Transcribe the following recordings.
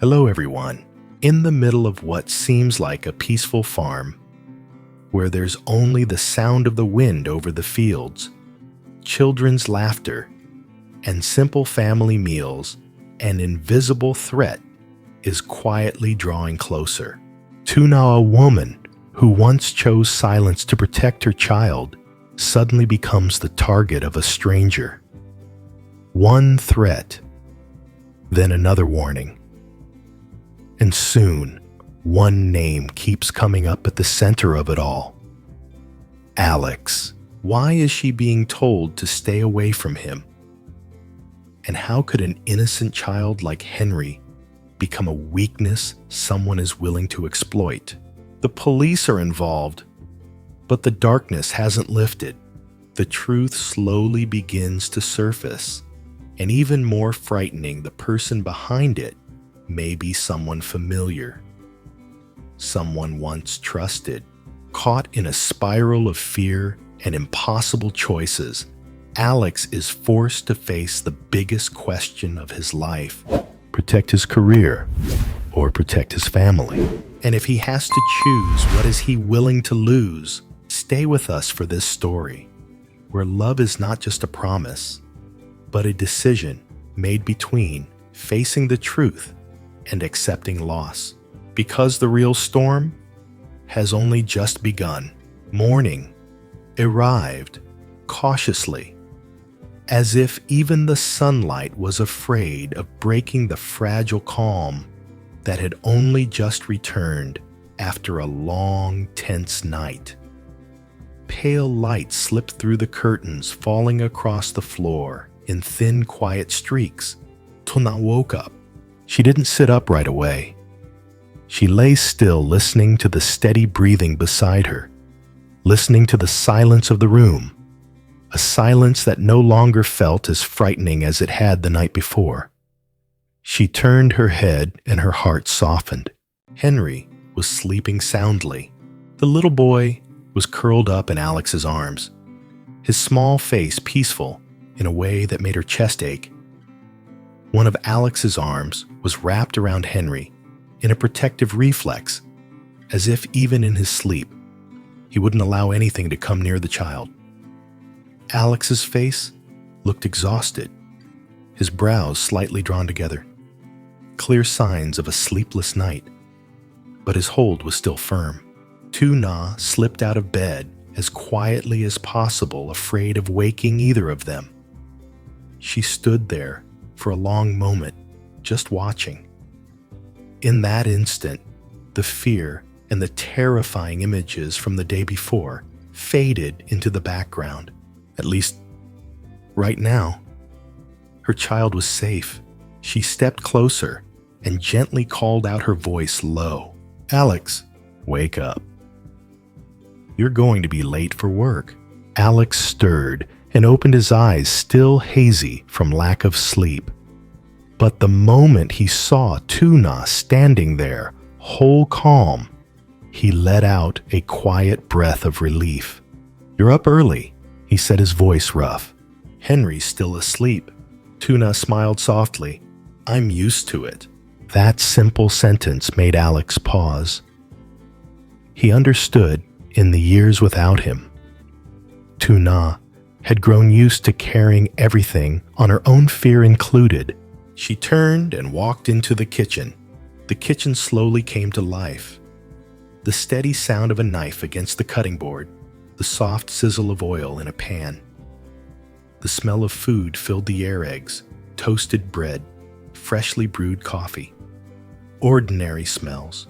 Hello everyone. In the middle of what seems like a peaceful farm, where there's only the sound of the wind over the fields, children's laughter, and simple family meals, an invisible threat is quietly drawing closer. Tuna, a woman who once chose silence to protect her child, suddenly becomes the target of a stranger. One threat, then another warning. And soon, one name keeps coming up at the center of it all. Alex. Why is she being told to stay away from him? And how could an innocent child like Henry become a weakness someone is willing to exploit? The police are involved, but the darkness hasn't lifted. The truth slowly begins to surface, and even more frightening, the person behind it may be someone familiar, someone once trusted. Caught in a spiral of fear and impossible choices, Alex is forced to face the biggest question of his life: protect his career or protect his family. And if he has to choose, what is he willing to lose? Stay with us for this story, where love is not just a promise, but a decision made between facing the truth and accepting loss. Because the real storm has only just begun. Morning arrived cautiously, as if even the sunlight was afraid of breaking the fragile calm that had only just returned after a long, tense night. Pale light slipped through the curtains, falling across the floor in thin, quiet streaks. Tuna woke up. She didn't sit up right away. She lay still, listening to the steady breathing beside her, listening to the silence of the room, a silence that no longer felt as frightening as it had the night before. She turned her head and her heart softened. Henry was sleeping soundly. The little boy was curled up in Alex's arms, his small face peaceful in a way that made her chest ache. One of Alex's arms was wrapped around Henry in a protective reflex, as if even in his sleep, he wouldn't allow anything to come near the child. Alex's face looked exhausted, his brows slightly drawn together, clear signs of a sleepless night, but his hold was still firm. Tuna slipped out of bed as quietly as possible, afraid of waking either of them. She stood there for a long moment, just watching. In that instant, the fear and the terrifying images from the day before faded into the background. At least, right now, her child was safe. She stepped closer and gently called out, her voice low. "Alex, wake up. You're going to be late for work." Alex stirred and opened his eyes, still hazy from lack of sleep. But the moment he saw Tuna standing there, whole calm, he let out a quiet breath of relief. "You're up early," he said, his voice rough. "Henry's still asleep." Tuna smiled softly. "I'm used to it." That simple sentence made Alex pause. He understood in the years without him. Tuna had grown used to carrying everything on her own, fear included. She turned and walked into the kitchen. The kitchen slowly came to life. The steady sound of a knife against the cutting board, the soft sizzle of oil in a pan. The smell of food filled the air: eggs, toasted bread, freshly brewed coffee. Ordinary smells.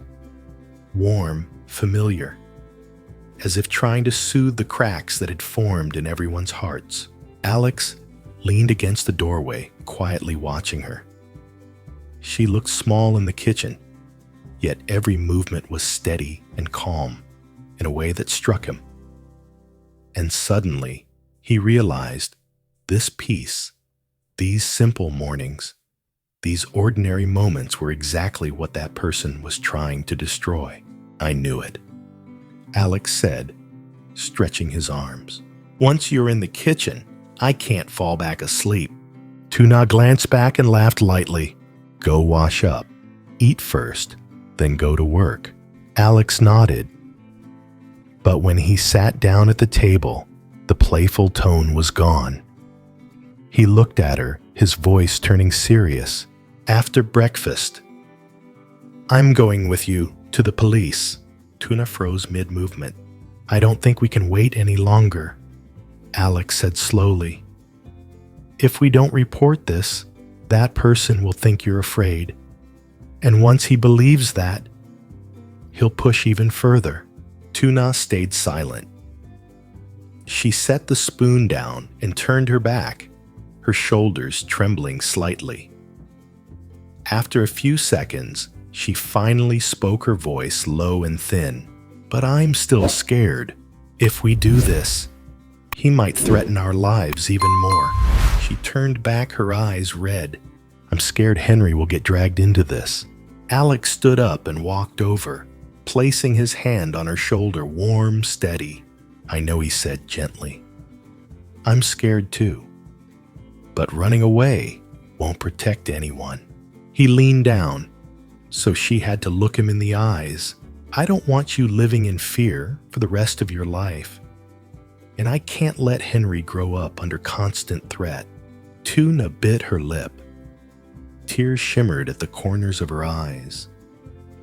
Warm, familiar, as if trying to soothe the cracks that had formed in everyone's hearts. Alex leaned against the doorway, quietly watching her. She looked small in the kitchen, yet every movement was steady and calm in a way that struck him. And suddenly, he realized this peace, these simple mornings, these ordinary moments were exactly what that person was trying to destroy. "I knew it," Alex said, stretching his arms. "Once you're in the kitchen, I can't fall back asleep." Tuna glanced back and laughed lightly. "Go wash up. eat first, then go to work. Alex nodded. But when he sat down at the table, the playful tone was gone. He looked at her, his voice turning serious. After breakfast, "I'm going with you to the police." Tuna froze mid-movement. "I don't think we can wait any longer," Alex said slowly. "If we don't report this, that person will think you're afraid. And once he believes that, he'll push even further." Tuna stayed silent. She set the spoon down and turned her back, her shoulders trembling slightly. After a few seconds, she finally spoke, her voice low and thin. "But I'm still scared. If we do this, he might threaten our lives even more." She turned back, her eyes red. "I'm scared Henry will get dragged into this." Alex stood up and walked over, placing his hand on her shoulder, warm, steady. "I know," he said gently. "I'm scared too. But running away won't protect anyone." He leaned down, so she had to look him in the eyes. "I don't want you living in fear for the rest of your life. And I can't let Henry grow up under constant threat." Tuna bit her lip. Tears shimmered at the corners of her eyes,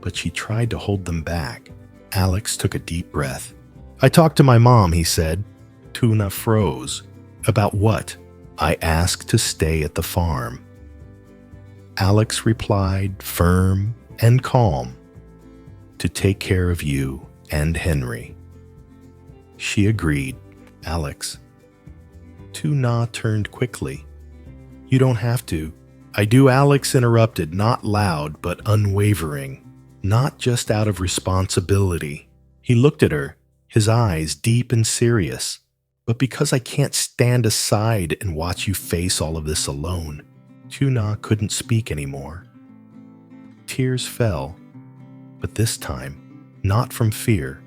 but she tried to hold them back. Alex took a deep breath. "I talked to my mom," he said. Tuna froze. "About what?" "I asked to stay at the farm." Alex replied, firm and calm, "To take care of you and Henry." She agreed. "Alex." Tuna turned quickly. "You don't have to." "I do," Alex interrupted, not loud but unwavering, not just out of responsibility. He looked at her, his eyes deep and serious. "But because I can't stand aside and watch you face all of this alone." Tuna couldn't speak anymore. Tears fell, but this time, not from fear,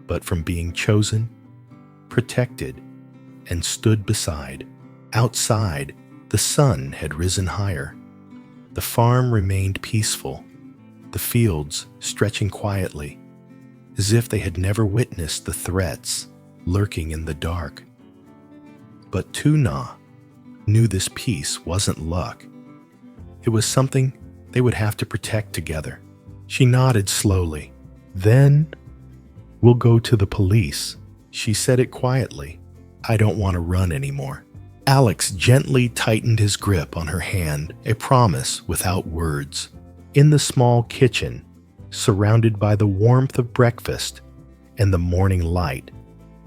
but from being chosen, protected, and stood beside. Outside, the sun had risen higher. The farm remained peaceful, the fields stretching quietly, as if they had never witnessed the threats lurking in the dark. But Tuna knew this peace wasn't luck. It was something they would have to protect together. She nodded slowly. "Then we'll go to the police." She said it quietly. "I don't want to run anymore." Alex gently tightened his grip on her hand, a promise without words. In the small kitchen, surrounded by the warmth of breakfast and the morning light,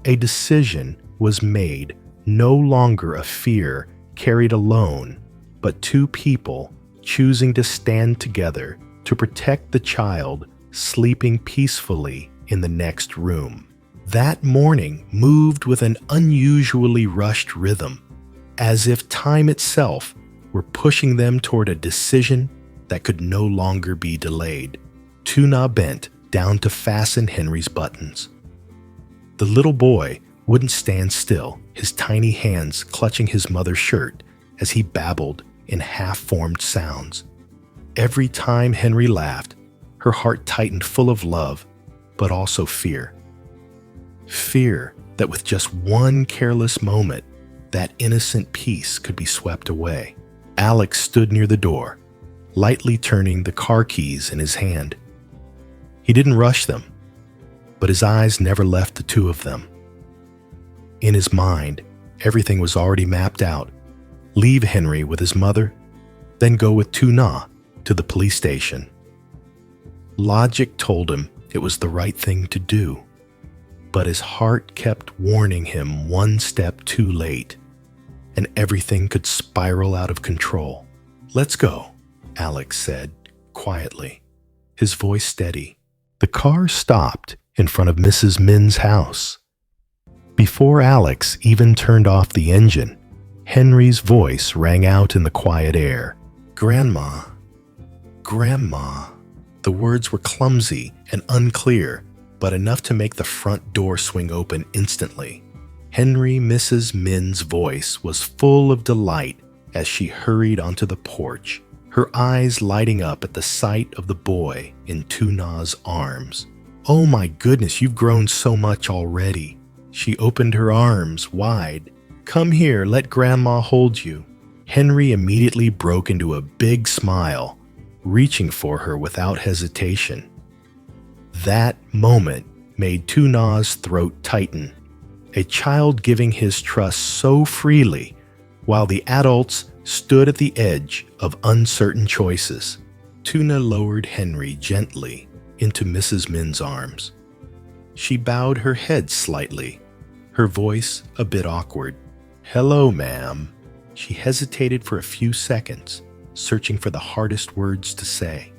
a decision was made. No longer a fear carried alone, but two people choosing to stand together to protect the child sleeping peacefully in the next room. That morning moved with an unusually rushed rhythm, as if time itself were pushing them toward a decision that could no longer be delayed. Tuna bent down to fasten Henry's buttons. The little boy wouldn't stand still, his tiny hands clutching his mother's shirt as he babbled in half-formed sounds. Every time Henry laughed, her heart tightened, full of love, but also fear. Fear that with just one careless moment, that innocent peace could be swept away. Alex stood near the door, lightly turning the car keys in his hand. He didn't rush them, but his eyes never left the two of them. In his mind, everything was already mapped out. Leave Henry with his mother, then go with Tuna to the police station. Logic told him it was the right thing to do, but his heart kept warning him one step too late, and everything could spiral out of control. "Let's go," Alex said quietly, his voice steady. The car stopped in front of Mrs. Min's house. Before Alex even turned off the engine, Henry's voice rang out in the quiet air. "Grandma, Grandma." The words were clumsy and unclear, but enough to make the front door swing open instantly. Mrs. Min's voice was full of delight as she hurried onto the porch, her eyes lighting up at the sight of the boy in LYTUNA's arms. "Oh my goodness, you've grown so much already." She opened her arms wide. "Come here, let Grandma hold you." Henry immediately broke into a big smile, reaching for her without hesitation. That moment made LYTUNA's throat tighten. A child giving his trust so freely, while the adults stood at the edge of uncertain choices. LYTUNA lowered Henry gently into Mrs. Min's arms. She bowed her head slightly, her voice a bit awkward. "Hello, ma'am." She hesitated for a few seconds, searching for the hardest words to say.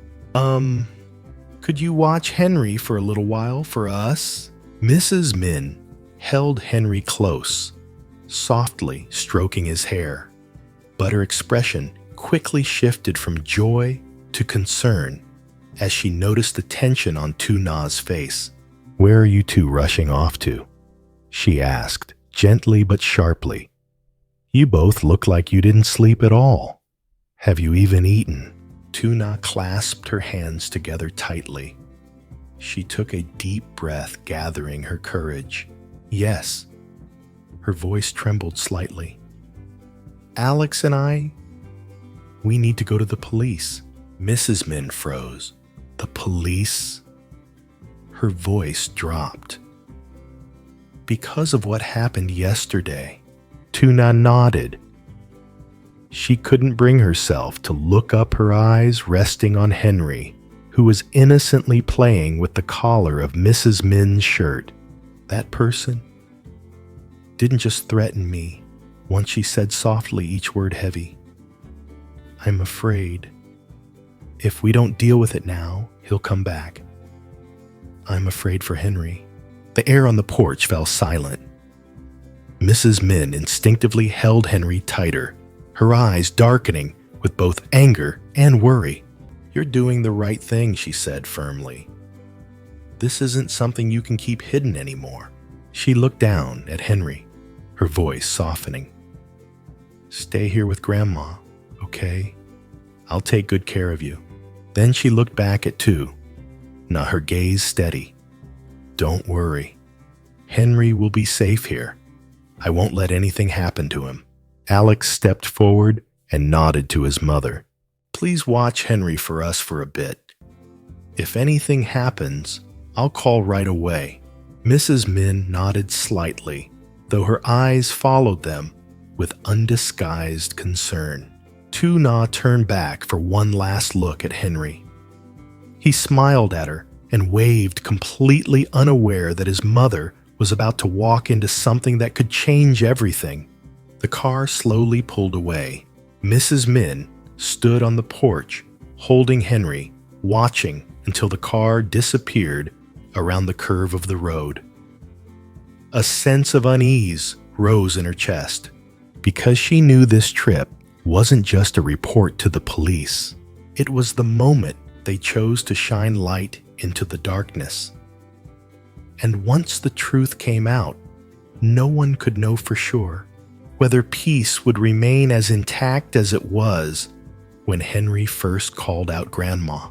Could you watch Henry for a little while for us?" Mrs. Min held Henry close, softly stroking his hair, but her expression quickly shifted from joy to concern as she noticed the tension on LYTUNA's face. "Where are you two rushing off to?" she asked, gently but sharply. "You both look like you didn't sleep at all. Have you even eaten?" LYTUNA clasped her hands together tightly. She took a deep breath, gathering her courage. "Yes." Her voice trembled slightly. "Alex and I, we need to go to the police." Mrs. Min froze. "The police?" Her voice dropped. "Because of what happened yesterday." LYTUNA nodded. She couldn't bring herself to look up, her eyes resting on Henry, who was innocently playing with the collar of Mrs. Min's shirt. "That person didn't just threaten me," once she said softly, each word heavy. "I'm afraid if we don't deal with it now, he'll come back. I'm afraid for Henry." The air on the porch fell silent. Mrs. Min instinctively held Henry tighter, her eyes darkening with both anger and worry. "You're doing the right thing," she said firmly. "This isn't something you can keep hidden anymore." She looked down at Henry, her voice softening. "Stay here with Grandma, okay? I'll take good care of you." Then she looked back at LYTUNA, her gaze steady. "Don't worry. Henry will be safe here. I won't let anything happen to him." Alex stepped forward and nodded to his mother. "Please watch Henry for us for a bit. If anything happens, I'll call right away." Mrs. Min nodded slightly, though her eyes followed them with undisguised concern. LYTUNA turned back for one last look at Henry. He smiled at her and waved, completely unaware that his mother was about to walk into something that could change everything. The car slowly pulled away. Mrs. Min stood on the porch, holding Henry, watching until the car disappeared around the curve of the road. A sense of unease rose in her chest, because she knew this trip wasn't just a report to the police. It was the moment they chose to shine light into the darkness. And once the truth came out, no one could know for sure whether peace would remain as intact as it was when Henry first called out Grandma.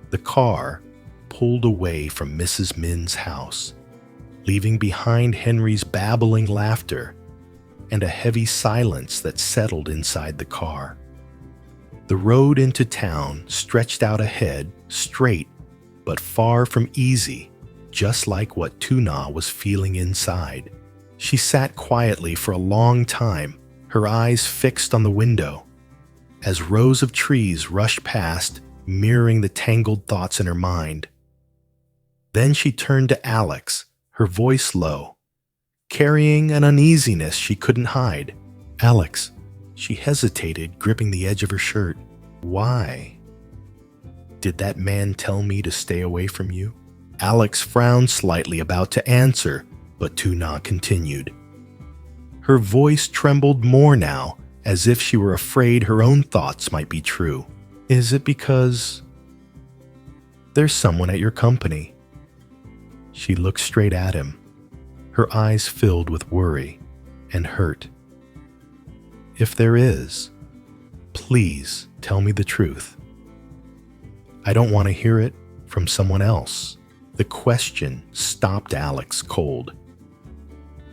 The car pulled away from Mrs. Min's house, leaving behind Henry's babbling laughter and a heavy silence that settled inside the car. The road into town stretched out ahead, straight but far from easy, just like what LYTUNA was feeling inside. She sat quietly for a long time, her eyes fixed on the window, as rows of trees rushed past, mirroring the tangled thoughts in her mind. Then she turned to Alex, her voice low, carrying an uneasiness she couldn't hide. "Alex," she hesitated, gripping the edge of her shirt. "Why? Did that man tell me to stay away from you?" Alex frowned slightly, about to answer, but LYTUNA continued. Her voice trembled more now, as if she were afraid her own thoughts might be true. "Is it because there's someone at your company?" She looked straight at him, her eyes filled with worry and hurt. "If there is, please tell me the truth." I don't want to hear it from someone else. The question stopped Alex cold.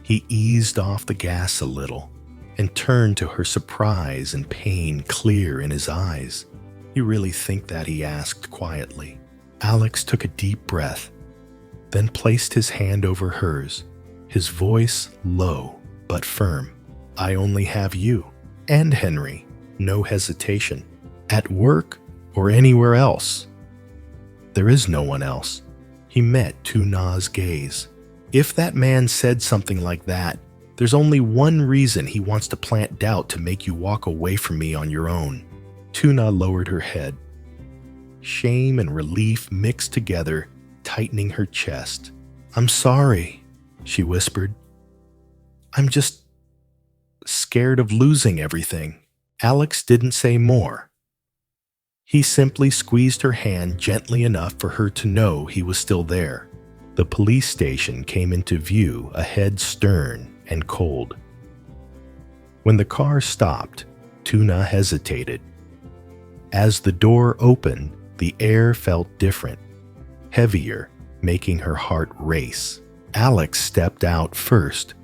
He eased off the gas a little and turned to her, surprise and pain clear in his eyes. You really think that? He asked quietly. Alex took a deep breath, then placed his hand over hers, his voice low but firm. I only have you and Henry, no hesitation. At work or anywhere else? There is no one else. He met LYTUNA's gaze. If that man said something like that, there's only one reason: he wants to plant doubt to make you walk away from me on your own. LYTUNA lowered her head. Shame and relief mixed together, tightening her chest. I'm sorry, she whispered. I'm just scared of losing everything. Alex didn't say more. He simply squeezed her hand gently enough for her to know he was still there. The police station came into view ahead, stern and cold. When the car stopped, LYTUNA hesitated. As the door opened, the air felt different, heavier, making her heart race. Alex stepped out first,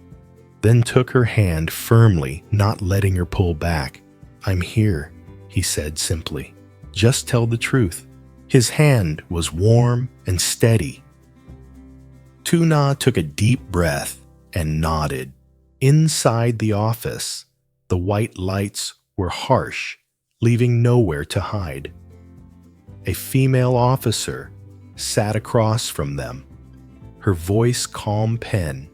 then took her hand firmly, not letting her pull back. I'm here, he said simply. Just tell the truth. His hand was warm and steady. LYTUNA took a deep breath and nodded. Inside the office, the white lights were harsh, leaving nowhere to hide. A female officer sat across from them, her voice calm pen,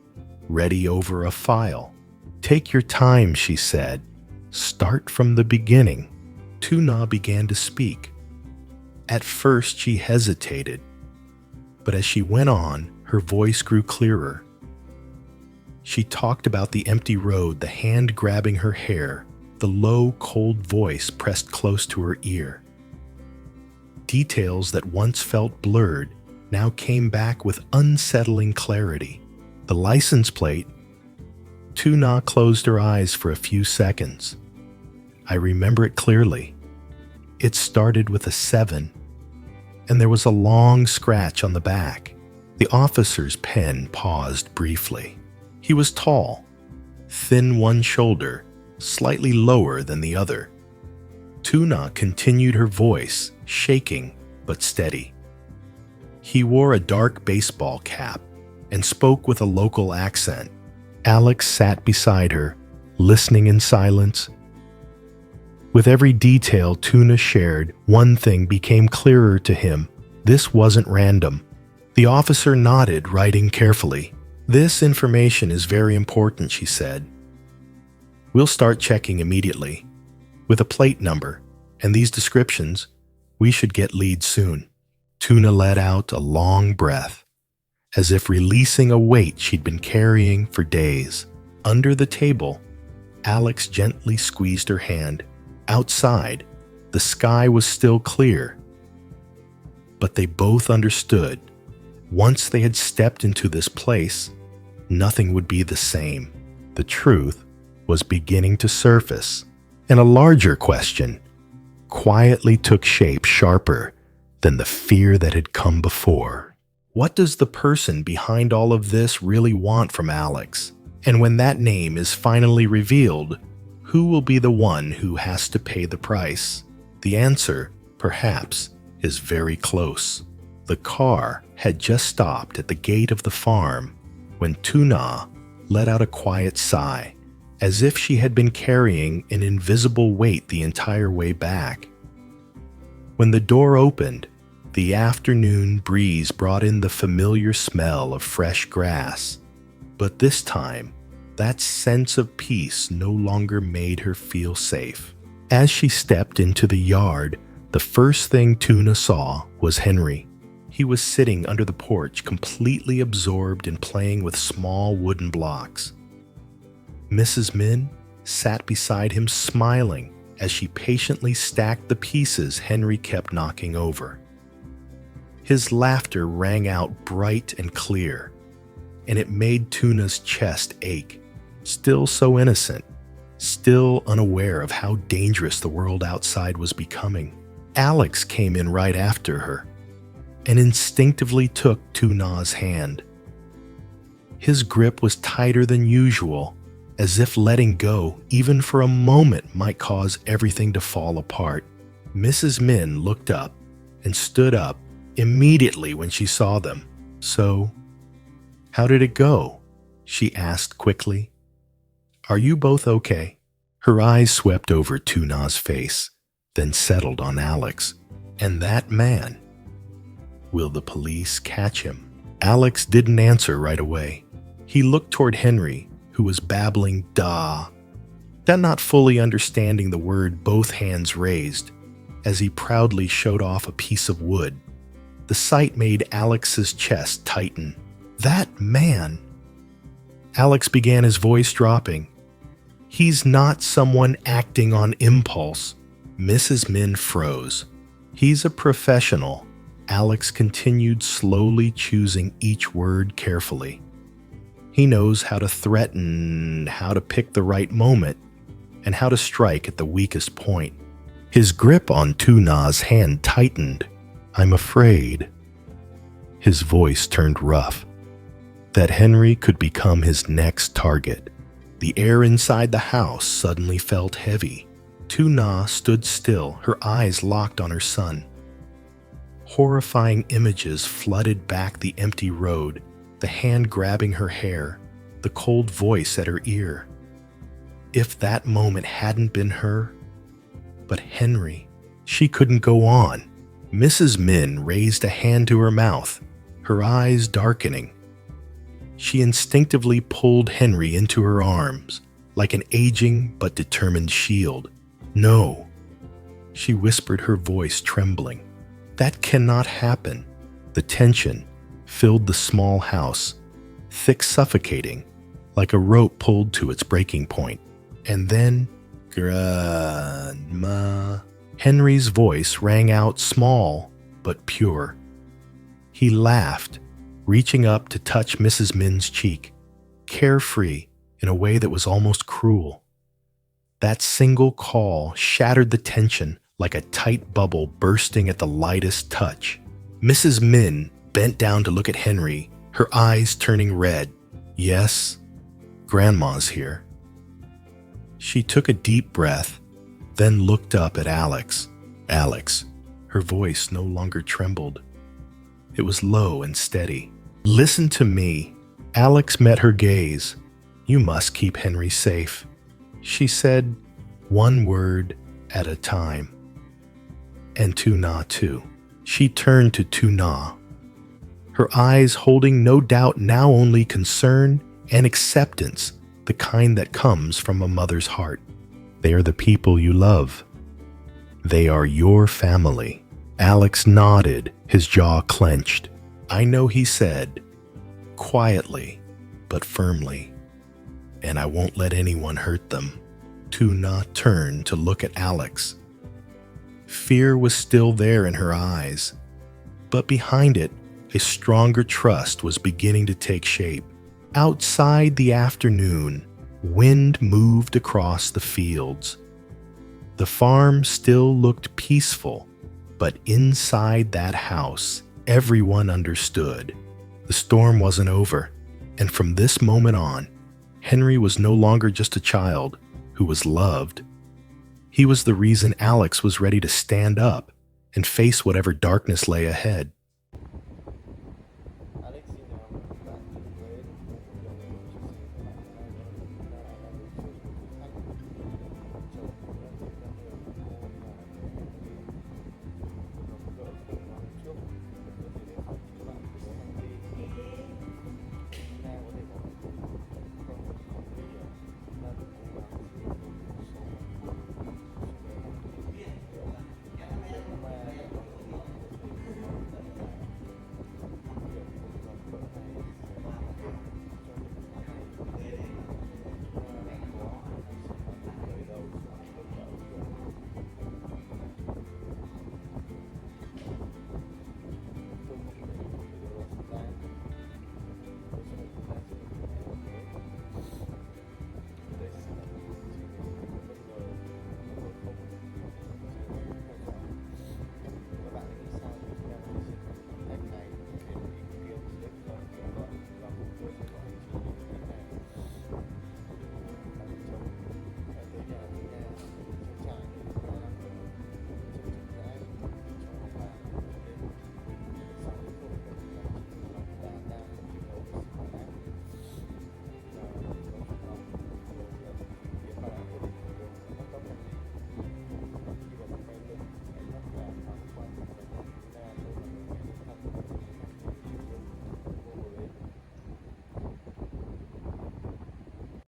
ready over a file. Take your time, she said. Start from the beginning. LYTUNA began to speak. At first she hesitated, but as she went on, her voice grew clearer. She talked about the empty road, the hand grabbing her hair, the low, cold voice pressed close to her ear. Details that once felt blurred now came back with unsettling clarity. The license plate. LYTUNA closed her eyes for a few seconds. I remember it clearly. It started with a 7, and there was a long scratch on the back. The officer's pen paused briefly. He was tall, thin one shoulder, slightly lower than the other. LYTUNA continued, her voice shaking but steady. He wore a dark baseball cap and spoke with a local accent. Alex sat beside her, listening in silence. With every detail LYTUNA shared, one thing became clearer to him. This wasn't random. The officer nodded, writing carefully. This information is very important, she said. We'll start checking immediately. With a plate number and these descriptions, we should get leads soon. LYTUNA let out a long breath, as if releasing a weight she'd been carrying for days. Under the table, Alex gently squeezed her hand. Outside, the sky was still clear. But they both understood. Once they had stepped into this place, nothing would be the same. The truth was beginning to surface, and a larger question quietly took shape, sharper than the fear that had come before. What does the person behind all of this really want from Alex? And when that name is finally revealed, who will be the one who has to pay the price? The answer, perhaps, is very close. The car had just stopped at the gate of the farm when LYTUNA let out a quiet sigh, as if she had been carrying an invisible weight the entire way back. When the door opened, the afternoon breeze brought in the familiar smell of fresh grass, but this time, that sense of peace no longer made her feel safe. As she stepped into the yard, the first thing LYTUNA saw was Henry. He was sitting under the porch, completely absorbed in playing with small wooden blocks. Mrs. Min sat beside him, smiling as she patiently stacked the pieces Henry kept knocking over. His laughter rang out bright and clear, and it made LYTUNA's chest ache. Still so innocent, still unaware of how dangerous the world outside was becoming. Alex came in right after her and instinctively took LYTUNA's hand. His grip was tighter than usual, as if letting go even for a moment might cause everything to fall apart. Mrs. Min looked up and stood up immediately when she saw them. "So, how did it go?" she asked quickly. "Are you both okay?" Her eyes swept over LYTUNA's face, then settled on Alex. "And that man? Will the police catch him?" Alex didn't answer right away. He looked toward Henry, who was babbling "da," that not fully understanding the word, both hands raised, as he proudly showed off a piece of wood. The sight made Alex's chest tighten. "That man!" Alex began, his voice dropping. "He's not someone acting on impulse." Mrs. Min froze. "He's a professional." Alex continued, slowly choosing each word carefully. "He knows how to threaten, how to pick the right moment, and how to strike at the weakest point." His grip on LYTUNA's hand tightened. "I'm afraid," his voice turned rough, "that Henry could become his next target." The air inside the house suddenly felt heavy. LYTUNA stood still, her eyes locked on her son. Horrifying images flooded back the empty road, the hand grabbing her hair, the cold voice at her ear. If that moment hadn't been her, but Henry, she couldn't go on. Mrs. Min raised a hand to her mouth, her eyes darkening. She instinctively pulled Henry into her arms, like an aging but determined shield. "No," she whispered, her voice trembling. "That cannot happen." The tension filled the small house, thick, suffocating, like a rope pulled to its breaking point. And then, "Grandma." Henry's voice rang out, small but pure. He laughed, reaching up to touch Mrs. Min's cheek, carefree in a way that was almost cruel. That single call shattered the tension like a tight bubble bursting at the lightest touch. Mrs. Min bent down to look at Henry, her eyes turning red. "Yes, Grandma's here." She took a deep breath, then looked up at Alex. "Alex," her voice no longer trembled. It was low and steady. "Listen to me." Alex met her gaze. "You must keep Henry safe," she said, one word at a time. "And LYTUNA too." She turned to LYTUNA, her eyes holding no doubt, now only concern and acceptance, the kind that comes from a mother's heart. "They are the people you love. They are your family." Alex nodded, his jaw clenched. "I know," he said, quietly but firmly, "and I won't let anyone hurt them." LYTUNA turned to look at Alex. Fear was still there in her eyes, but behind it, a stronger trust was beginning to take shape. Outside the afternoon, wind moved across the fields. The farm still looked peaceful, but inside that house, everyone understood. The storm wasn't over, and from this moment on, Henry was no longer just a child who was loved. He was the reason Alex was ready to stand up and face whatever darkness lay ahead.